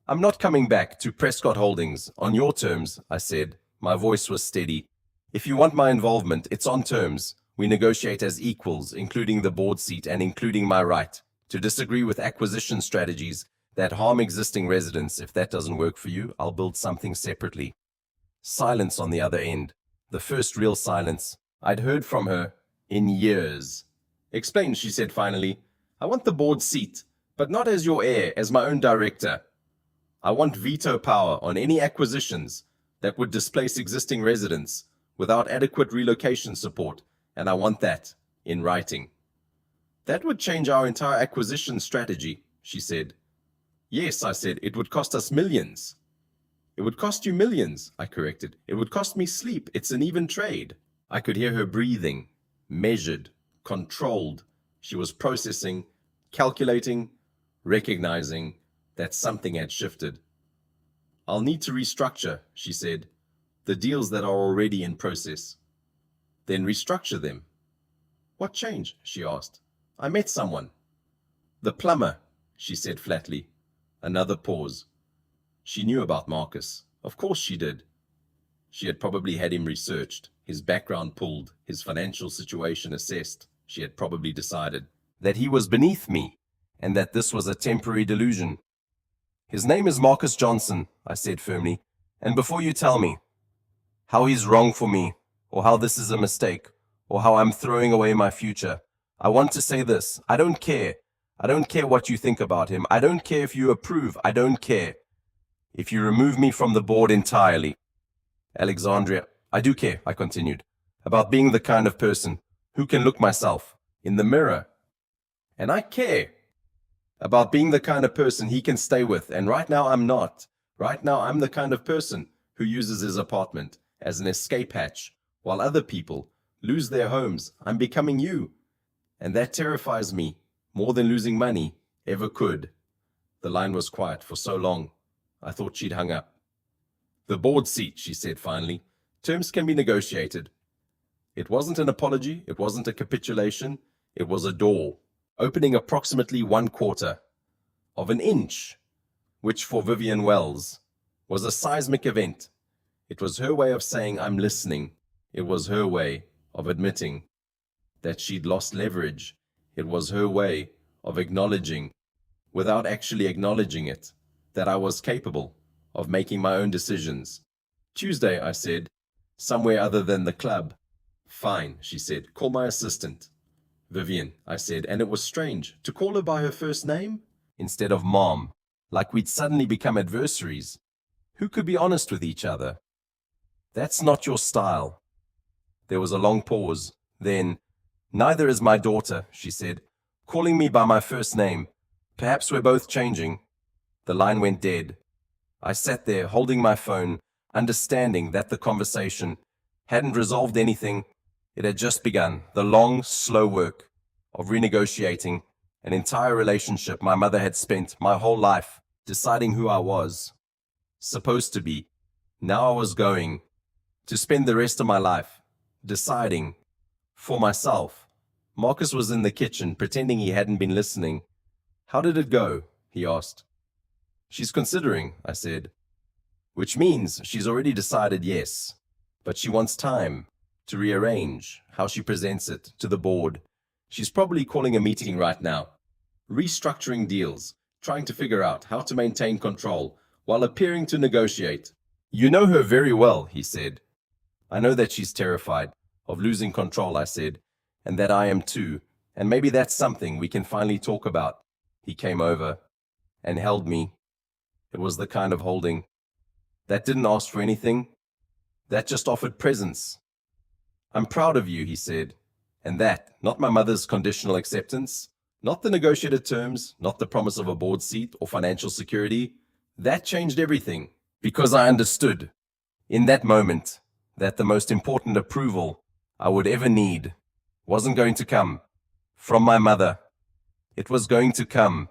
I'm not coming back to Prescott Holdings on your terms, I said. My voice was steady. If you want my involvement, it's on terms. We negotiate as equals, including the board seat and including my right to disagree with acquisition strategies that harm existing residents. If that doesn't work for you, I'll build something separately. Silence on the other end. The first real silence I'd heard from her in years. Explain, she said finally. I want the board seat, but not as your heir, as my own director. I want veto power on any acquisitions that would displace existing residents without adequate relocation support, and I want that in writing. That would change our entire acquisition strategy, she said. Yes, I said, it would cost us millions. It would cost you millions, I corrected. It would cost me sleep. It's an even trade. I could hear her breathing, measured, controlled. She was processing, calculating, recognizing that something had shifted. I'll need to restructure, she said, the deals that are already in process. Then restructure them. What change? She asked. I met someone. The plumber, she said flatly. Another pause. She knew about Marcus. Of course she did. She had probably had him researched, his background pulled, his financial situation assessed. She had probably decided that he was beneath me and that this was a temporary delusion. His name is Marcus Johnson, I said firmly, and before you tell me how he's wrong for me, or how this is a mistake, or how I'm throwing away my future, I want to say this. I don't care. I don't care what you think about him. I don't care if you approve. I don't care if you remove me from the board entirely. Alexandria, I do care, I continued, about being the kind of person who can look myself in the mirror. And I care about being the kind of person he can stay with, and right now I'm not. Right now I'm the kind of person who uses his apartment as an escape hatch while other people lose their homes. I'm becoming you, and that terrifies me more than losing money ever could. The line was quiet for so long, I thought she'd hung up. The board seat, she said finally. Terms can be negotiated. It wasn't an apology, it wasn't a capitulation, it was a door, opening approximately 1/4 of an inch, which for Vivian Wells was a seismic event. It was her way of saying, I'm listening. It was her way of admitting that she'd lost leverage. It was her way of acknowledging, without actually acknowledging it, that I was capable of making my own decisions. Tuesday, I said, somewhere other than the club. Fine, she said, call my assistant. Vivian, I said, and it was strange to call her by her first name instead of Mom, like we'd suddenly become adversaries. Who could be honest with each other? That's not your style. There was a long pause. Then, neither is my daughter, she said, calling me by my first name. Perhaps we're both changing. The line went dead. I sat there holding my phone, understanding that the conversation hadn't resolved anything. It had just begun, the long, slow work of renegotiating an entire relationship my mother had spent my whole life deciding who I was supposed to be. Now I was going to spend the rest of my life deciding for myself. Marcus was in the kitchen, pretending he hadn't been listening. How did it go? He asked. She's considering, I said. Which means she's already decided yes, but she wants time to rearrange how she presents it to the board. She's probably calling a meeting right now, restructuring deals, trying to figure out how to maintain control while appearing to negotiate. You know her very well, he said. I know that she's terrified of losing control, I said, and that I am too, and maybe that's something we can finally talk about. He came over and held me. It was the kind of holding that didn't ask for anything, that just offered presence. I'm proud of you, he said, and that, not my mother's conditional acceptance, not the negotiated terms, not the promise of a board seat or financial security. That changed everything, because I understood in that moment that the most important approval I would ever need wasn't going to come from my mother. It was going to come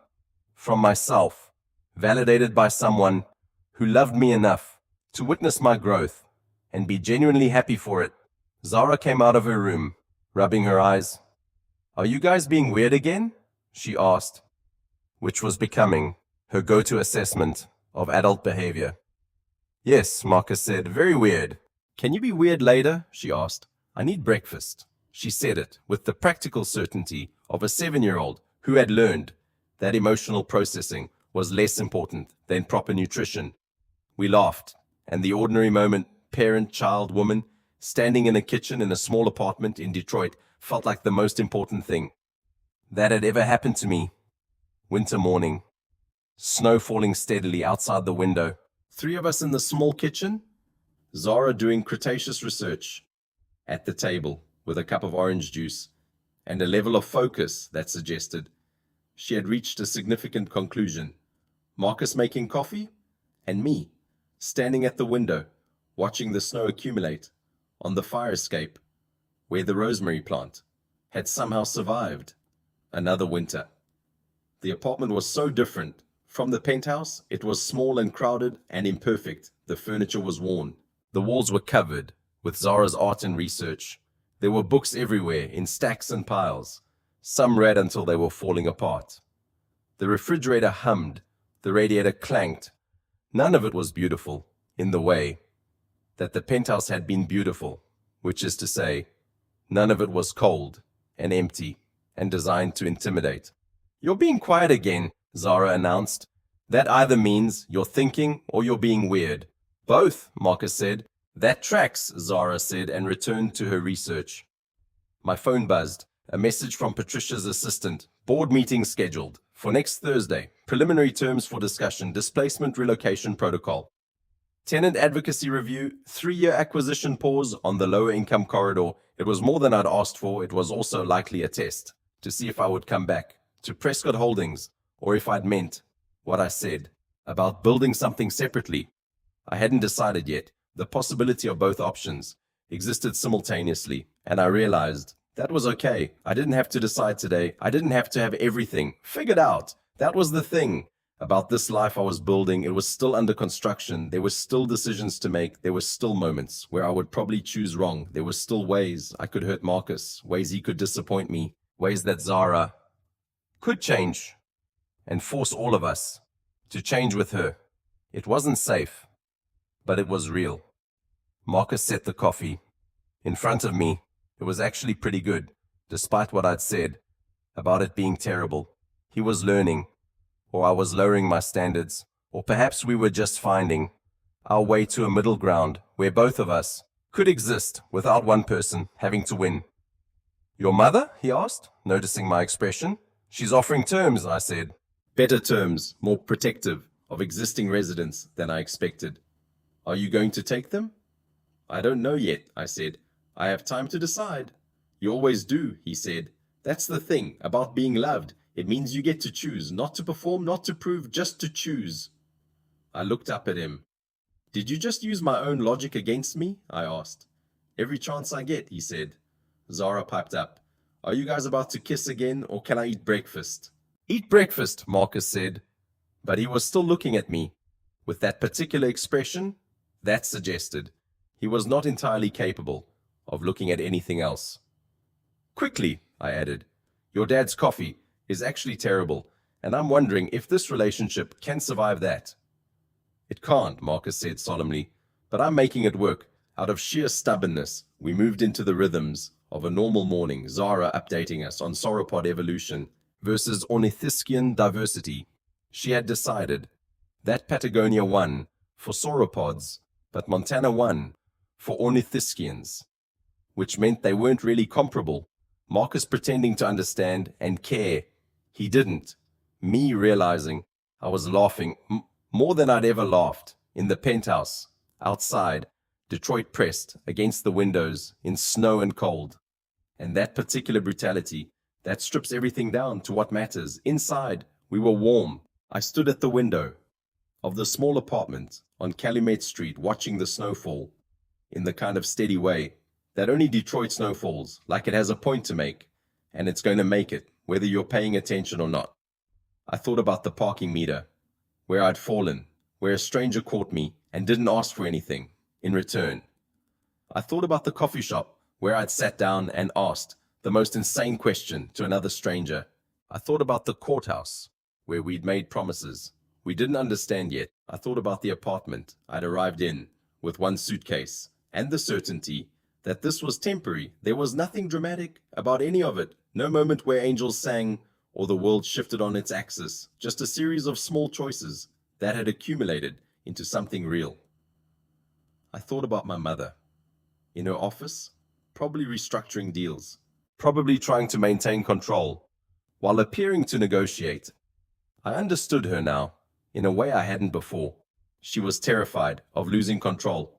from myself, validated by someone who loved me enough to witness my growth and be genuinely happy for it. Zara came out of her room, rubbing her eyes. "Are you guys being weird again?" she asked, which was becoming her go-to assessment of adult behavior. "Yes," Marcus said, "very weird." "Can you be weird later?" she asked. "I need breakfast." She said it with the practical certainty of a 7-year-old who had learned that emotional processing was less important than proper nutrition. We laughed, and the ordinary moment, parent, child, woman, standing in a kitchen in a small apartment in Detroit, felt like the most important thing that had ever happened to me. Winter morning, snow falling steadily outside the window. 3 of us in the small kitchen, Zara doing Cretaceous research at the table with a cup of orange juice and a level of focus that suggested she had reached a significant conclusion. Marcus making coffee, and me standing at the window watching the snow accumulate on the fire escape where the rosemary plant had somehow survived another winter. The apartment was so different from the penthouse. It was small and crowded and imperfect. The furniture was worn. The walls were covered with Zara's art and research. There were books everywhere in stacks and piles. Some read until they were falling apart. The refrigerator hummed. The radiator clanked. None of it was beautiful in the way that the penthouse had been beautiful, which is to say, none of it was cold and empty and designed to intimidate. "You're being quiet again," Zara announced. "That either means you're thinking or you're being weird." "Both," Marcus said. "That tracks," Zara said, and returned to her research. My phone buzzed. A message from Patricia's assistant. "Board meeting scheduled for next Thursday. Preliminary terms for discussion. Displacement relocation protocol. Tenant advocacy review. 3-year acquisition pause on the lower income corridor." It was more than I'd asked for. It was also likely a test to see if I would come back to Prescott Holdings or if I'd meant what I said about building something separately. I hadn't decided yet. The possibility of both options existed simultaneously, and I realized that was okay. I didn't have to decide today. I didn't have to have everything figured out. That was the thing about this life I was building. It was still under construction. There were still decisions to make. There were still moments where I would probably choose wrong. There were still ways I could hurt Marcus, ways he could disappoint me, ways that Zara could change and force all of us to change with her. It wasn't safe, but it was real. Marcus set the coffee in front of me. It was actually pretty good, despite what I'd said about it being terrible. He was learning, or I was lowering my standards, or perhaps we were just finding our way to a middle ground where both of us could exist without one person having to win. "Your mother?" he asked, noticing my expression. "She's offering terms," I said. "Better terms, more protective of existing residents than I expected." "Are you going to take them?" "I don't know yet," I said. "I have time to decide." "You always do," he said. "That's the thing about being loved. It means you get to choose, not to perform, not to prove, just to choose." I looked up at him. "Did you just use my own logic against me?" I asked. "Every chance I get," he said. Zara piped up. "Are you guys about to kiss again, or can I eat breakfast?" "Eat breakfast," Marcus said. But he was still looking at me with that particular expression that suggested he was not entirely capable of looking at anything else. "Quickly," I added, "your dad's coffee is actually terrible, and I'm wondering if this relationship can survive that." "It can't," Marcus said solemnly, "but I'm making it work." Out of sheer stubbornness, we moved into the rhythms of a normal morning, Zara updating us on sauropod evolution versus ornithischian diversity. She had decided that Patagonia won for sauropods, but Montana won for ornithischians, which meant they weren't really comparable. Marcus pretending to understand and care. He didn't. Me realizing I was laughing more than I'd ever laughed in the penthouse, outside, Detroit pressed against the windows in snow and cold. And that particular brutality, that strips everything down to what matters. Inside, we were warm. I stood at the window of the small apartment on Calumet Street watching the snowfall in the kind of steady way that only Detroit snow falls, like it has a point to make, and it's going to make it, whether you're paying attention or not. I thought about the parking meter, where I'd fallen, where a stranger caught me and didn't ask for anything in return. I thought about the coffee shop, where I'd sat down and asked the most insane question to another stranger. I thought about the courthouse, where we'd made promises we didn't understand yet. I thought about the apartment I'd arrived in with one suitcase and the certainty that this was temporary. There was nothing dramatic about any of it. No moment where angels sang or the world shifted on its axis. Just a series of small choices that had accumulated into something real. I thought about my mother. In her office, probably restructuring deals, probably trying to maintain control, while appearing to negotiate. I understood her now, in a way I hadn't before. She was terrified of losing control.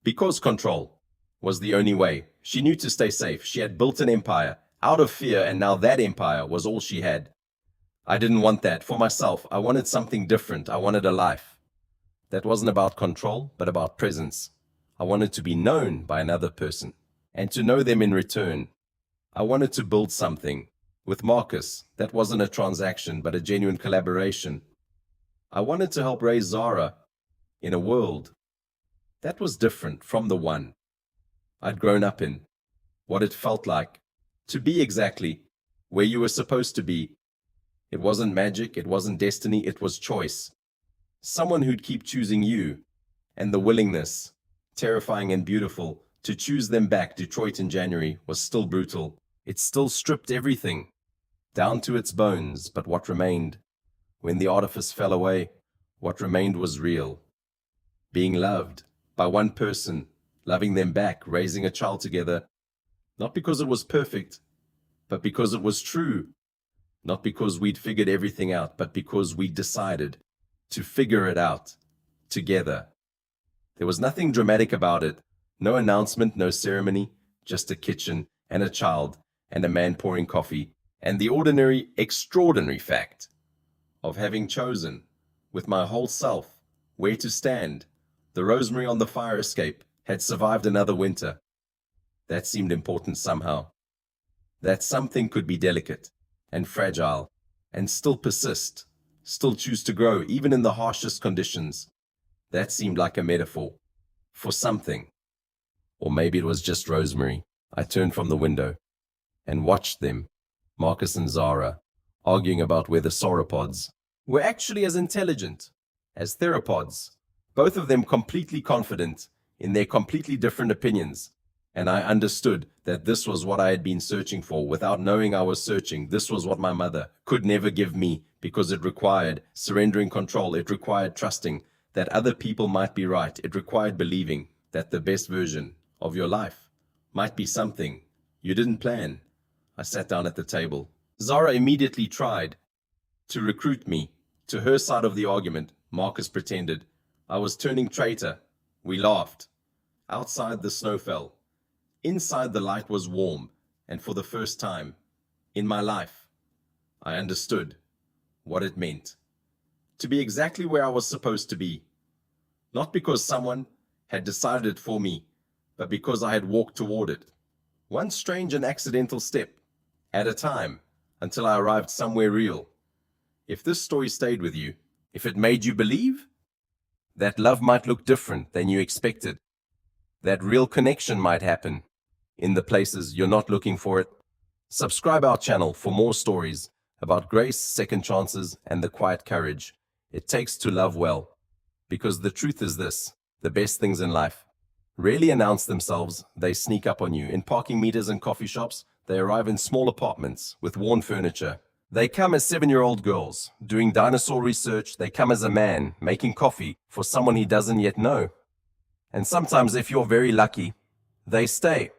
Because control was the only way. She knew to stay safe. She had built an empire out of fear, and now that empire was all she had. I didn't want that for myself. I wanted something different. I wanted a life that wasn't about control, but about presence. I wanted to be known by another person and to know them in return. I wanted to build something with Marcus that wasn't a transaction, but a genuine collaboration. I wanted to help raise Zara in a world that was different from the one I'd grown up in. What it felt like to be exactly where you were supposed to be. It wasn't magic, it wasn't destiny, it was choice. Someone who'd keep choosing you, and the willingness, terrifying and beautiful, to choose them back. Detroit in January was still brutal. It still stripped everything down to its bones, but what remained? When the artifice fell away, what remained was real. Being loved by one person, loving them back, raising a child together, not because it was perfect, but because it was true. Not because we'd figured everything out, but because we decided to figure it out together. There was nothing dramatic about it. No announcement, no ceremony, just a kitchen and a child and a man pouring coffee, and the ordinary, extraordinary fact of having chosen with my whole self where to stand. The rosemary on the fire escape had survived another winter. That seemed important somehow. That something could be delicate and fragile and still persist, still choose to grow even in the harshest conditions. That seemed like a metaphor for something. Or maybe it was just rosemary. I turned from the window and watched them, Marcus and Zara, arguing about whether sauropods were actually as intelligent as theropods, both of them completely confident in their completely different opinions. And I understood that this was what I had been searching for without knowing I was searching. This was what my mother could never give me, because it required surrendering control. It required trusting that other people might be right. It required believing that the best version of your life might be something you didn't plan. I sat down at the table. Zara immediately tried to recruit me to her side of the argument. Marcus pretended I was turning traitor. We laughed. Outside, the snow fell. Inside, the light was warm, and for the first time in my life, I understood what it meant to be exactly where I was supposed to be. Not because someone had decided it for me, but because I had walked toward it. One strange and accidental step at a time, until I arrived somewhere real. If this story stayed with you, if it made you believe that love might look different than you expected, that real connection might happen in the places you're not looking for it, subscribe our channel for more stories about grace, second chances, and the quiet courage it takes to love well. Because the truth is this: the best things in life rarely announce themselves. They sneak up on you in parking meters and coffee shops. They arrive in small apartments with worn furniture. They come as 7-year-old girls doing dinosaur research. They come as a man making coffee for someone he doesn't yet know. And sometimes, if you're very lucky, they stay.